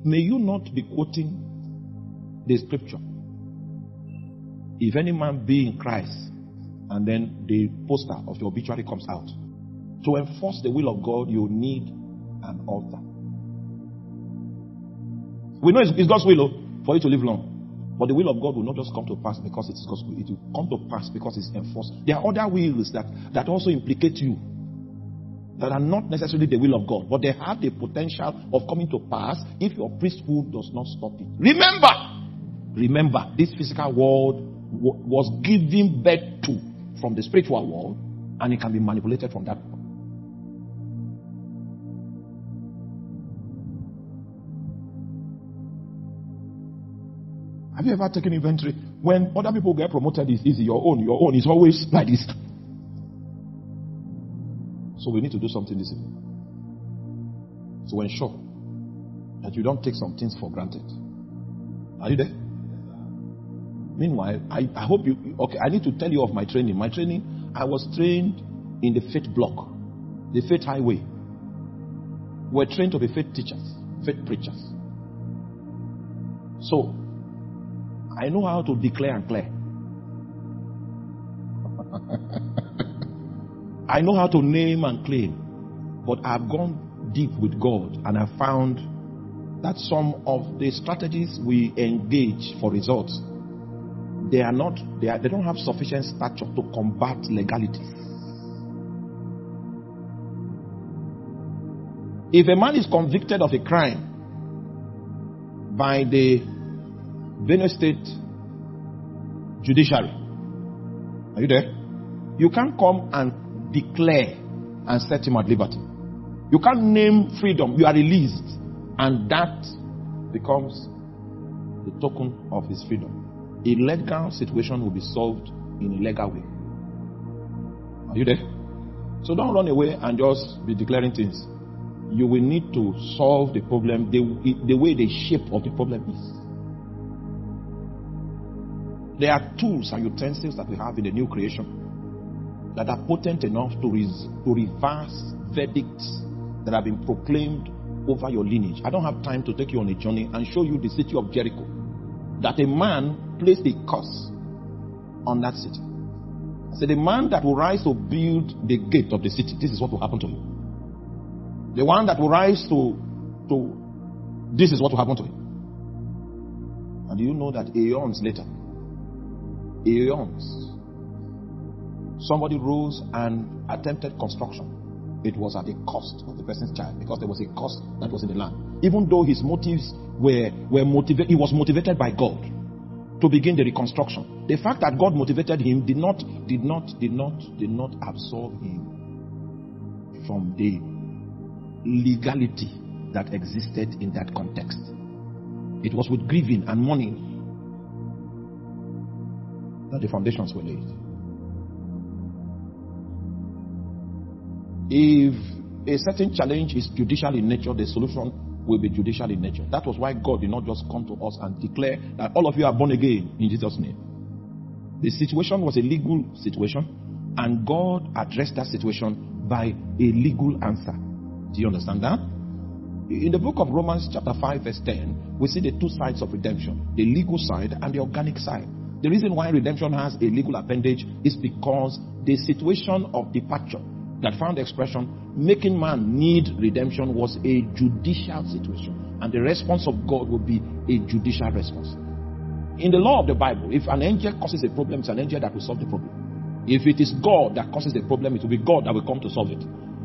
May you not be quoting the scripture. If any man be in Christ, and then the poster of your obituary comes out. To enforce the will of God, you need an altar. We know it's God's will for you to live long. But the will of God will not just come to pass because it is God's will. It will come to pass because it's enforced. There are other wills that also implicate you, that are not necessarily the will of God, but they have the potential of coming to pass if your priesthood does not stop it. Remember, this physical world was given birth to from the spiritual world, and it can be manipulated from that. Have you ever taken inventory? When other people get promoted, it's easy. Your own is always like this. So we need to do something this evening. So ensure that you don't take some things for granted. Are you there? Meanwhile, I hope you... Okay, I need to tell you of my training. My training, I was trained in the faith block, the faith highway. We're trained to be faith teachers, faith preachers. So, I know how to declare and clear. I know how to name and claim. But I've gone deep with God, and I found that some of the strategies we engage for results, they don't have sufficient stature to combat legality. If a man is convicted of a crime by the Benue State judiciary, are you there? You can't come and declare and set him at liberty. You can't name freedom. You are released, and that becomes the token of his freedom. A legal situation will be solved in a legal way. Are you there? So don't run away and just be declaring things. You will need to solve the problem the way the shape of the problem is. There are tools and utensils that we have in the new creation that are potent enough to reverse verdicts that have been proclaimed over your lineage. I don't have time to take you on a journey and show you the city of Jericho, that a man placed a curse on that city. So the man that will rise to build the gate of the city, this is what will happen to him. The one that will rise to this is what will happen to him. And do you know that aeons later, somebody rose and attempted construction. It was at the cost of the person's child, because there was a cost that was in the land. Even though his motives were motivated, he was motivated by God to begin the reconstruction. The fact that God motivated him did not absolve him from the legality that existed in that context. It was with grieving and mourning that the foundations were laid. If a certain challenge is judicial in nature, the solution will be judicial in nature. That was why God did not just come to us and declare that all of you are born again in Jesus' name. The situation was a legal situation, and God addressed that situation by a legal answer. Do you understand that? In the book of Romans chapter 5 verse 10, we see the two sides of redemption, the legal side and the organic side. The reason why redemption has a legal appendage is because the situation of departure that found expression, making man need redemption, was a judicial situation, and the response of God will be a judicial response. In the law of the Bible, if an angel causes a problem, it's an angel that will solve the problem. If it is God that causes the problem, it will be God that will come to solve it.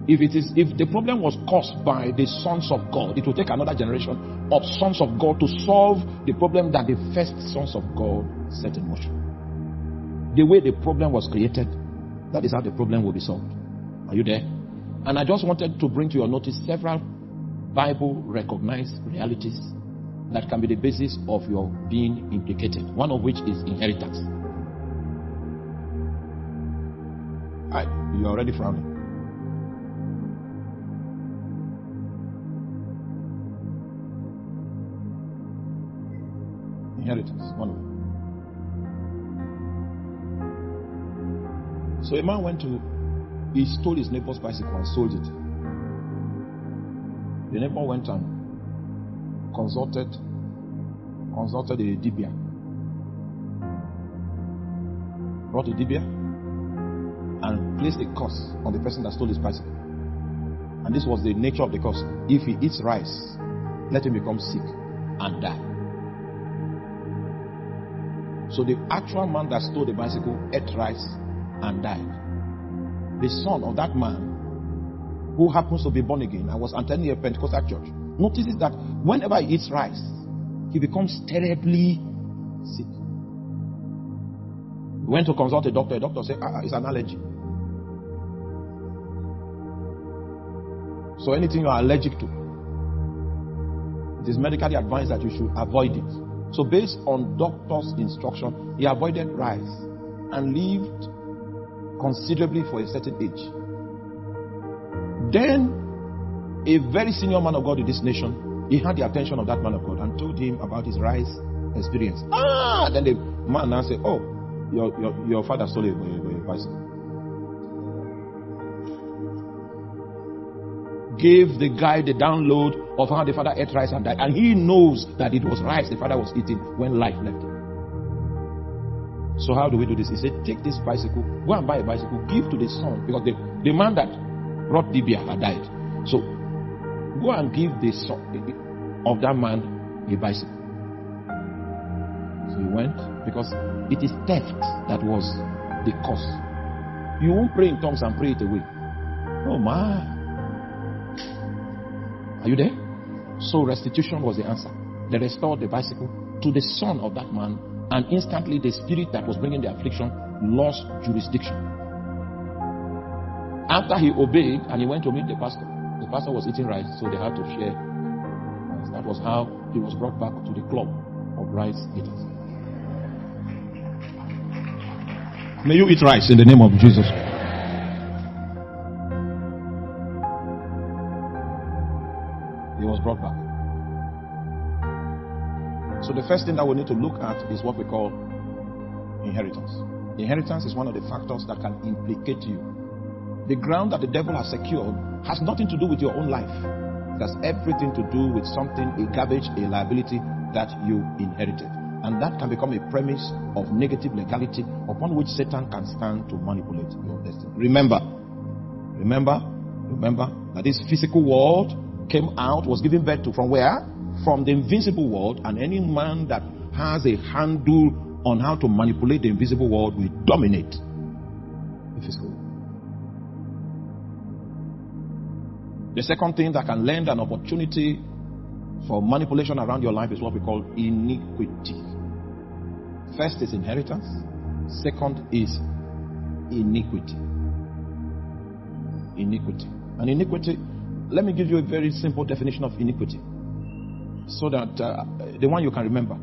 If the problem was caused by the sons of God, it will take another generation of sons of God to solve the problem that the first sons of God set in motion. The way the problem was created, that is how the problem will be solved. Are you there? And I just wanted to bring to your notice several Bible-recognized realities that can be the basis of your being implicated. One of which is inheritance. You're already frowning. Inheritance, one of them. So a man he stole his neighbor's bicycle and sold it. The neighbor went and consulted a dibia. Brought a dibia and placed a curse on the person that stole his bicycle. And this was the nature of the curse. If he eats rice, let him become sick and die. So the actual man that stole the bicycle ate rice and died. The son of that man, who happens to be born again and was attending a Pentecostal church, notices that whenever he eats rice, he becomes terribly sick. He went to consult a doctor. A doctor said, it's an allergy. So anything you are allergic to, it is medically advised that you should avoid it. So based on doctor's instruction, he avoided rice and lived considerably for a certain age. Then a very senior man of God in this nation, he had the attention of that man of God and told him about his rice experience. Then the man now said, your father stole a bicycle. Gave the guy the download of how the father ate rice and died. And he knows that it was rice the father was eating when life left him. So how do we do this? He said, take this bicycle, go and buy a bicycle, give to the son, because the man that brought Dibia had died. So go and give the son of that man a bicycle. So he went, because it is theft that was the cause. You won't pray in tongues and pray it away. Oh my. Are you there? So restitution was the answer. They restored the bicycle to the son of that man, and instantly the spirit that was bringing the affliction lost jurisdiction. After he obeyed and he went to meet the pastor was eating rice, so they had to share rice. That was how he was brought back to the club of rice eaters. May you eat rice in the name of Jesus. He was brought back. So the first thing that we need to look at is what we call inheritance. Inheritance is one of the factors that can implicate you. The ground that the devil has secured has nothing to do with your own life. It has everything to do with something, a garbage, a liability that you inherited. And that can become a premise of negative legality upon which Satan can stand to manipulate your destiny. Remember that this physical world came out, was given birth to from where? From the invisible world, and any man that has a handle on how to manipulate the invisible world will dominate the physical world. The second thing that can lend an opportunity for manipulation around your life is what we call iniquity. First is inheritance. Second is iniquity. Iniquity. And iniquity, let me give you a very simple definition of iniquity, so that the one you can remember,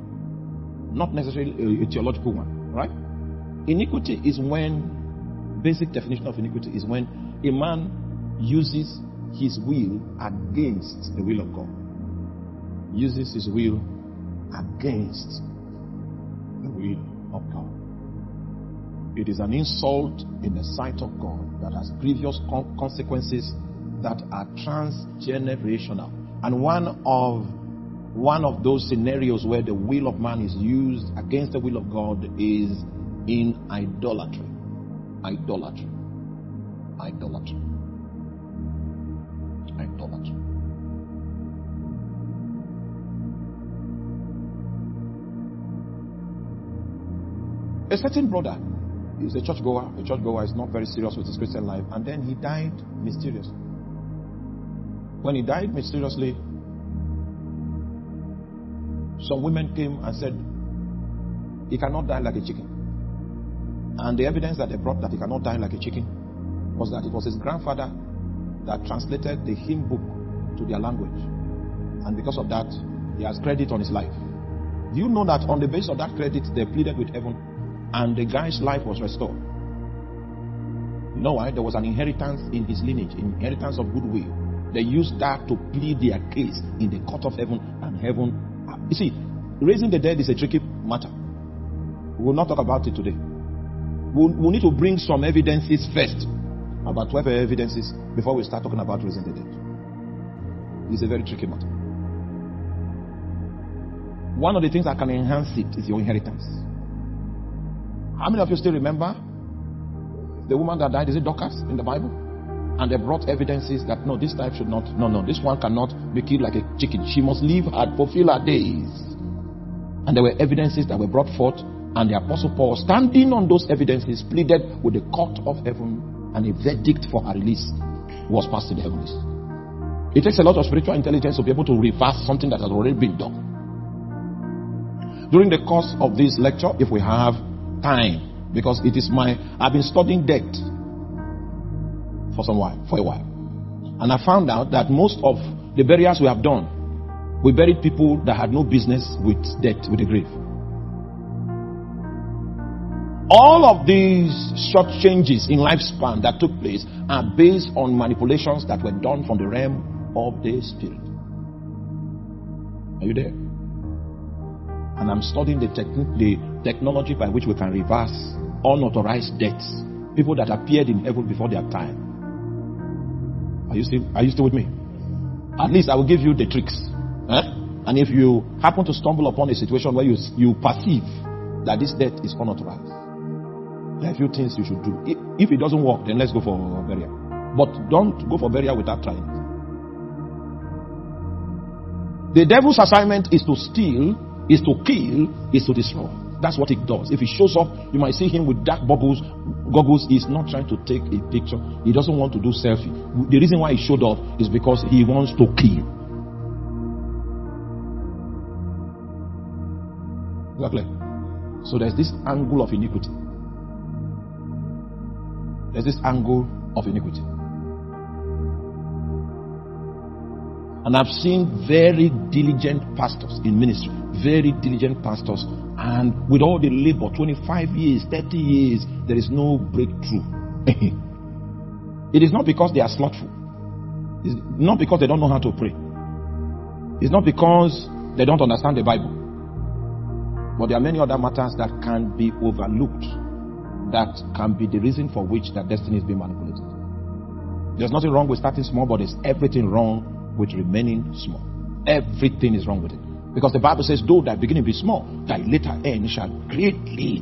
not necessarily a theological one, right? Iniquity is when, basic definition of iniquity is when a man uses his will against the will of God. Uses his will against the will of God. It is an insult in the sight of God that has grievous consequences that are transgenerational. And one of those scenarios where the will of man is used against the will of God is in idolatry. Idolatry. Idolatry. Idolatry. A certain brother is a churchgoer. A churchgoer is not very serious with his Christian life, and then he died mysteriously. When he died mysteriously, some women came and said, he cannot die like a chicken. And the evidence that they brought that he cannot die like a chicken was that it was his grandfather that translated the hymn book to their language. And because of that, he has credit on his life. Do you know that on the basis of that credit, they pleaded with heaven and the guy's life was restored? You know why? There was an inheritance in his lineage, inheritance of goodwill. They used that to plead their case in the court of heaven, and heaven. You see, raising the dead is a tricky matter. We will not talk about it today. We'll need to bring some evidences first, about 12 evidences, before we start talking about raising the dead. It's a very tricky matter. One of the things that can enhance it is your inheritance. How many of you still remember the woman that died? Is it Dorcas in the Bible? And they brought evidences that no, this type should not, no, this one cannot be killed like a chicken. She must live and fulfill her days. And there were evidences that were brought forth, and the Apostle Paul, standing on those evidences, pleaded with the court of heaven, and a verdict for her release was passed in the heavens. It takes a lot of spiritual intelligence to be able to reverse something that has already been done. During the course of this lecture, if we have time, because I've been studying death for a while. And I found out that most of the burials we have done, we buried people that had no business with death, with the grave. All of these short changes in lifespan that took place are based on manipulations that were done from the realm of the spirit. Are you there? And I'm studying the technology by which we can reverse unauthorized deaths. People that appeared in heaven before their time. Are you still with me? At least I will give you the tricks. And if you happen to stumble upon a situation where you perceive that this death is unauthorized, there are a few things you should do. If it doesn't work, then let's go for burial. But don't go for burial without trying. The devil's assignment is to steal, is to kill, is to destroy. That's what it does. If he shows up, you might see him with dark goggles. He's not trying to take a picture. He doesn't want to do selfie. The reason why he showed up is because he wants to kill. Exactly. So there's this angle of iniquity. There's this angle of iniquity. And I've seen very diligent pastors in ministry, very diligent pastors, and with all the labor, 25 years, 30 years, there is no breakthrough. It is not because they are slothful. It's not because they don't know how to pray. It's not because they don't understand the Bible. But there are many other matters that can be overlooked, that can be the reason for which their destiny is being manipulated. There's nothing wrong with starting small, but there's everything wrong with remaining small. Everything is wrong with it. Because the Bible says, though thy beginning be small, thy later end shall greatly.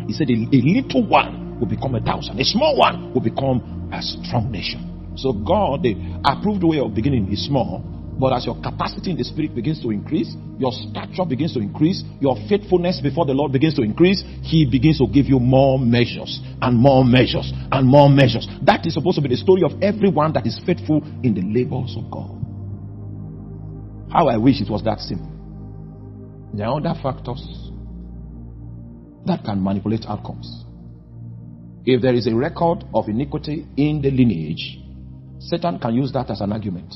He said, a little one will become 1,000. A small one will become a strong nation. So God, the approved way of beginning is small. But as your capacity in the spirit begins to increase, your stature begins to increase, your faithfulness before the Lord begins to increase, He begins to give you more measures and more measures and more measures. That is supposed to be the story of everyone that is faithful in the labors of God. How I wish it was that simple. There are other factors that can manipulate outcomes. If there is a record of iniquity in the lineage, Satan can use that as an argument.